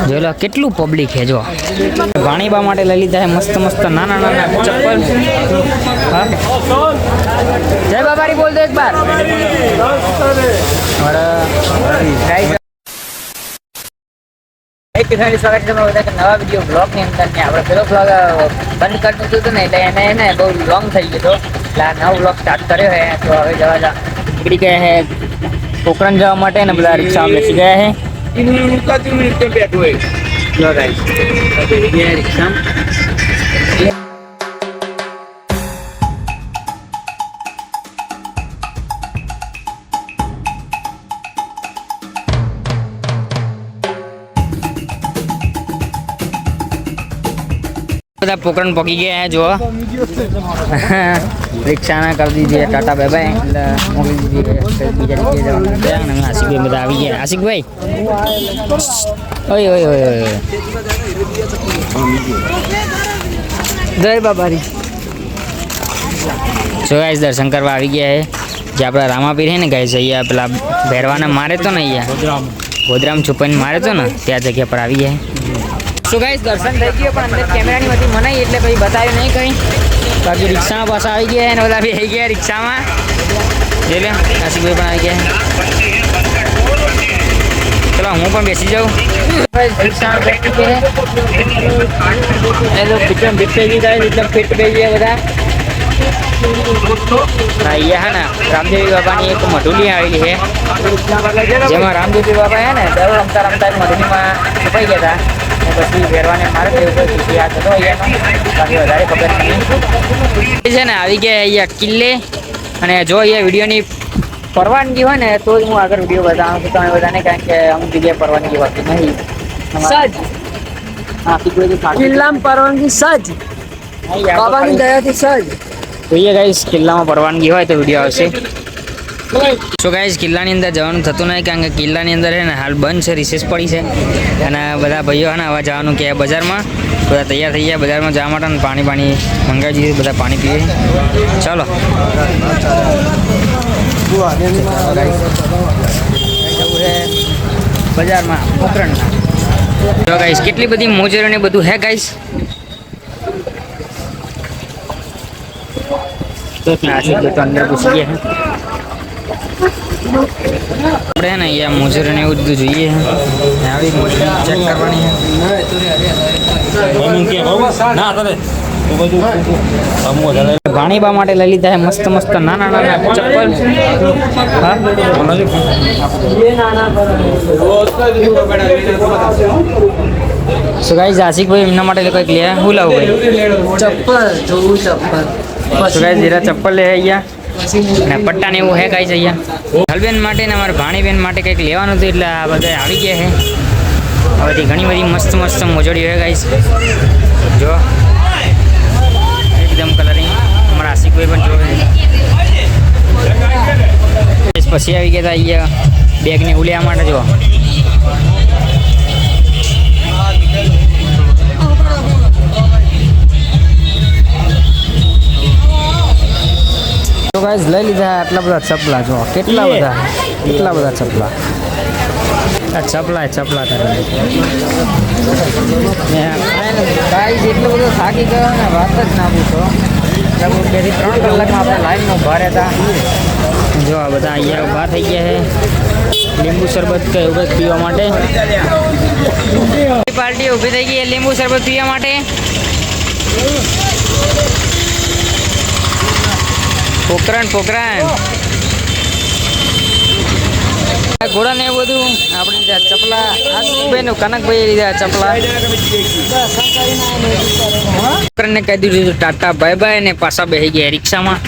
જો લો કેટલું પબ્લિક છે જો. ભાણીબા માટે લઈ લીધા છે મસ્ત મસ્ત નાના નાના ચપ્પલ. હા જય બાબારી બોલ દો એક બાર. સ્વાગત છે નવા વિડીયો બ્લોગ ની અંદર. આપણે પેલો બ્લોગ બંધ કરી દીધું હતું ને એટલે એને બહુ લોંગ થઈ ગયો એટલે આ નવો બ્લોગ સ્ટાર્ટ કર્યો છે. તો હવે જવા નીકળી ગયા છે પોખરણ જવા માટે ને બધા રિક્ષામાં બેસી ગયા છે. રિક્ષા બધા પોખરણ પકી ગયા જો. રિક્ષા ના કરી દીધી ટાટા બાય બાય એટલે મોકલી દીધી. બીજા જવાનું આશિકભાઈ બધા આવી ગયા. આશિકભાઈ ઓય ઓય ઓય ઓય જય બાબારી. જો ગાઈસ દર્શન કરવા આવી ગયા છે જે આપણા રામાપીર છે ને ગાઈસ અહીંયા પેલા ભેરવાના મારે તો ને અહીંયા ગોધરામ છુપાઈને મારે તો ને ત્યાં જગ્યા પર આવી ગયા. સો ગાઈસ દર્શન થઈ ગયો પણ અંદર કેમેરાની બધી મનાઈ એટલે પછી બતાવ્યું નહીં કંઈ. બાકી રિક્ષામાં પાછા આવી ગયા અને બધા બી આવી ગયા રિક્ષામાં. જોઈ લે આશિકભાઈ પણ આવી ગયા. ચલો હું પણ બેસી જાઉં. રિક્ષામાં બેસી ગયા એકદમ ફિટ થઈ જાય એકદમ ફિટ થઈ ગયા બધા. અહીંયા હે ને રામદેવી બાબાની એક મઢુલી આવેલી છે જેમાં રામદેવી બાબા છે ને દર રમતા રમતા મઢુલીમાં છુપાઈ ગયા હતા. પછી ફેરવાને મારે તો એવું કોઈ યાદ હતો અહીંયાનો બાકી વધારે ખબર નહીં છે ને. આવી ગયા અહીંયા કિલ્લે અને જો અહીંયા વિડીયોની પરવાનગી હોય ને તો જ હું આગળ વિડીયો બતાવું છું તમે બધાને, કારણ કે અમુક જગ્યાએ પરવાનગી હોતી નહીં. સજ કિલ્લામાં પરવાનગી સજ બાબાની દયાથી સજ જોઈએ ગાઈસ. કિલ્લામાં પરવાનગી હોય તો વિડીયો આવશે. સો ગાઈસ કિલ્લાની અંદર જવાનું થતું નહીં કારણ કે કિલ્લાની અંદર છે ને હાલ બંધ છે, રિસેસ પડી છે અને બધા ભાઈઓ ને હવે જવાનું કે બજારમાં બધા તૈયાર થઈ ગયા બજારમાં જવા માટે. પાણી મંગાવી દીધું, બધા પાણી પીએ. ચાલો બજારમાં પોખરણ. જો ગાઈસ કેટલી બધી મોજરો ને બધું હે ગાઈસ. તો અંદર ઘૂસી ગયા આપણે ને અહીંયા મોજરો ને એવું બધું જોઈએ આવી ચેક કરવાની છે. ભાણીબા માટે લઈ લીધા છે મસ્ત મસ્ત નાના નાના ચપ્પલ. સો ગાઈસ આશિકભાઈ એમના માટે કંઈક લે. શું લાવું ભાઈ? ચપ્પલ જોવું ચપ્પલ. સો ગાઈસ જરા ચપ્પલ લે અહીંયા અને પટ્ટા ને એવું હે ગાઈસ અહીંયા. હલબેન માટે ને અમારા ભાણીબેન માટે કંઈક લેવાનું હતું એટલે આ બધા આવી ગયા છે. હવેથી ઘણી બધી મસ્ત મસ્ત મોજડી હોય ગાઈસ. જો એકદમ કલરિંગ અમારા આશિકભાઈ પણ જોવે. પછી આવી ગયા હતા અહીંયા બેગને ઉલ્યા માટે. જો તો ગાઈસ લઈ લીધા આટલા બધા ચપલા. જો કેટલા બધા ચપલા. આ ચપલા ગાઈસ એટલો બધો થાકી ગયો ને વાત જ ના પૂછો. 2 થી 3 કલાકમાં આપણે લાઈનમાં ઊભા રહેતા. જો આ બધા અહીંયા ઊભા થઈ ગયા છે લીંબુ શરબત કે એવું કંઈક પીવા માટે. પાર્ટી ઊભી થઈ ગઈ લીંબુ શરબત પીવા માટે. પોખરણ ઘોડા ને એવું બધું આપણે લીધા ચપલા. આશિકભાઈ નું કનકભાઈ લીધા ચપલા. પોખરણ ને કહી દીધું ટાટા બાય બાય ને પાછા બેસી ગયા રિક્ષામાં.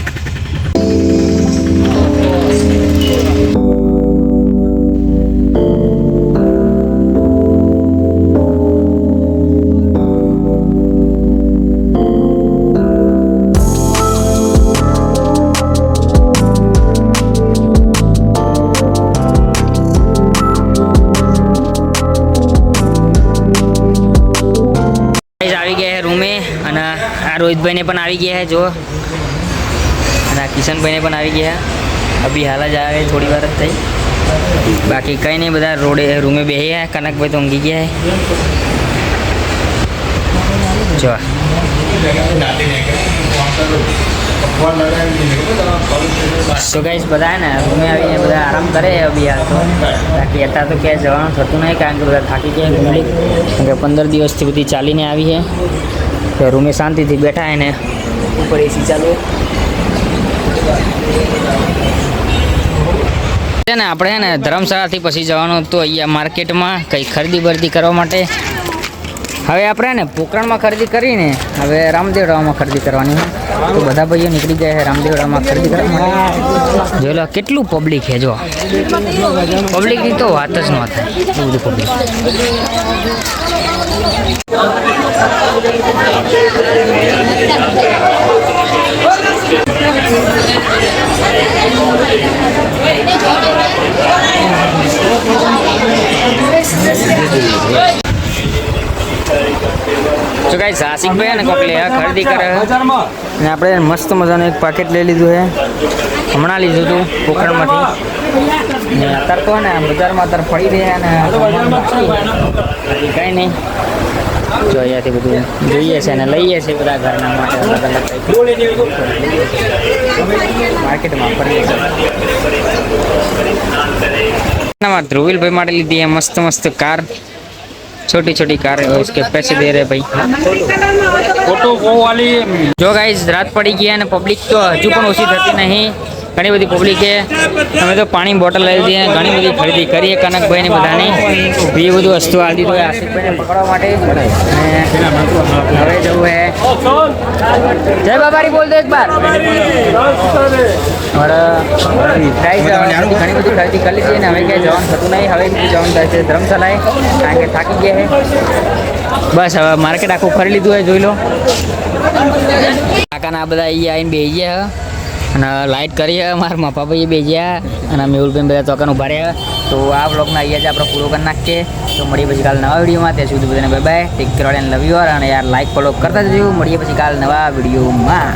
રોહિતભાઈ ને પણ આવી ગયા છે જો અને કિશનભાઈ ને પણ આવી ગયા. અભી હાલ જ આવે થોડી વાર જ થઈ. બાકી કંઈ નહીં, બધા રોડે રૂમે બેસી ગયા. કનકભાઈ તો ઊંઘી ગયા જો. સો ગાઈસ બધા ને રૂમે આવીને બધા આરામ કરે અભી હાલ તો. બાકી અત્યારે તો ક્યાંય જવાનું થતું નહીં, કારણ કે બધા થાકી ગયા પબ્લિક. કારણ કે 15 દિવસથી બધી ચાલીને આવી છે, તો રૂમે શાંતિથી બેઠા એને ઉપર એસી ચાલુ છે ને. આપણે ને ધર્મશાળાથી પછી જવાનું તો અહીંયા માર્કેટમાં કંઈ ખરીદી બરદી કરવા માટે. હવે આપણે ને પોકરણમાં ખરીદી કરીને હવે રામદેવડામાં ખરીદી કરવાની છે. તો બધા ભાઈઓ નીકળી ગયા છે રામદેવડામાં ખરીદી કરવા માટે. જોઈ લો કેટલું પબ્લિક છે, જો પબ્લિકની તો વાત જ ન થાય, એટલું બધું પબ્લિક. તો ગાઈસ આશિકભાઈ ને કોક લે ખરીદી કરે અને આપણે મસ્ત મજાનું એક પાકેટ લઈ લીધું છે, હમણાં લીધું હતું પોખરણમાંથી. ને અત્યારે તો ને બજારમાં અત્યારે પડી રહ્યા ને કંઈ નહીં. જો અહીંયાથી બધું જોઈએ છે અને લઈએ છીએ બધા ઘરના માટે અલગ અલગ માર્કેટમાં ફરીએ છીએ. ધ્રુવીલભાઈ માટે લીધી મસ્ત મસ્ત કાર, छोटी छोटी कार है, उसके पैसे दे रहे भाई. फोटो वो वाली जो गाइस रात पड़ी गई है ना, पब्लिक तो हजू पण ओછી થતી નહીં, ઘણી બધી પબ્લિક છે. અમે તો પાણી બોટલ લઈ લીધી, ઘણી બધી ખરીદી કરીએ કનકભાઈ ને બધાની. બીજી બધું વસ્તુ આવી દીધું હોય આશિકભાઈને પકડવા માટે. હવે જવું હે જય બાબારી બોલ દો એક બાર. ઘણી બધી ખરીદી કરી લીધી ને હવે ક્યાંય જવાનું થતું નહીં. હવે જવાનું થાય છે ધર્મશાળાએ, કારણ કે થાકી ગયા છે. બસ હવે માર્કેટ આખું ફરી લીધું હોય, જોઈ લો. કાકાના બધા અહીંયા આવીને બેસી ગયા અને લાઇટ કરી મારા મપા ભાઈ બે ગયા અને મેહુલભાઈ બધા ચોકાન ઉભા રહ્યા. તો આ બ્લોગના અહીંયા જ આપણે પૂરો કરી નાખીએ. તો મળીએ પછી કાલ નવા વિડીયોમાં. ત્યાં સુધી બધાને bye bye, take care and love you. અને યાર લાઇક ફોલો કરતા જજો. મળીએ પછી કાલ નવા વિડીયોમાં.